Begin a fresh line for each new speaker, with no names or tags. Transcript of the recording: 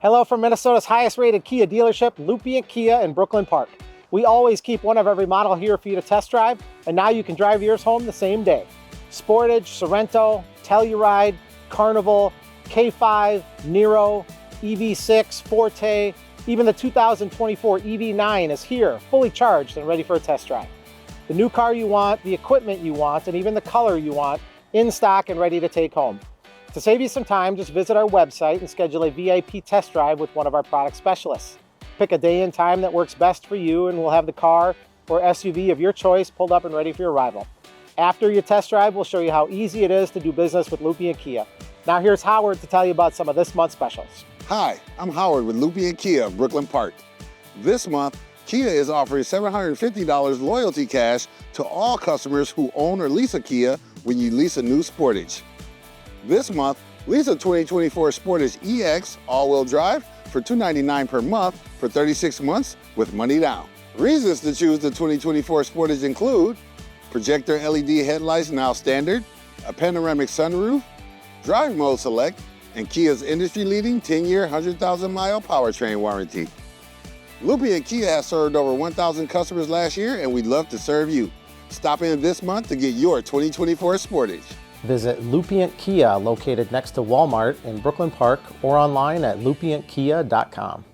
Hello from Minnesota's highest rated Kia dealership, Lupient Kia in Brooklyn Park. We always keep one of every model here for you to test drive, and now you can drive yours home the same day. Sportage, Sorento, Telluride, Carnival, K5, Nero, EV6, Forte, even the 2024 EV9 is here, fully charged and ready for a test drive. The new car you want, the equipment you want, and even the color you want, in stock and ready to take home. To save you some time, just visit our website and schedule a VIP test drive with one of our product specialists. Pick a day and time that works best for you, and we'll have the car or SUV of your choice pulled up and ready for your arrival. After your test drive, we'll show you how easy it is to do business with Lupient Kia. Now here's Howard to tell you about some of this month's specials.
Hi, I'm Howard with Lupient Kia of Brooklyn Park. This month, Kia is offering $750 loyalty cash to all customers who own or lease a Kia when you lease a new Sportage. This month, lease a 2024 Sportage EX all-wheel drive for $299 per month for 36 months with money down. Reasons to choose the 2024 Sportage include projector LED headlights now standard, a panoramic sunroof, drive mode select, and Kia's industry-leading 10-year, 100,000-mile powertrain warranty. Lupient Kia has served over 1,000 customers last year, and we'd love to serve you. Stop in this month to get your 2024 Sportage.
Visit Lupient Kia, located next to Walmart in Brooklyn Park, or online at lupientkia.com.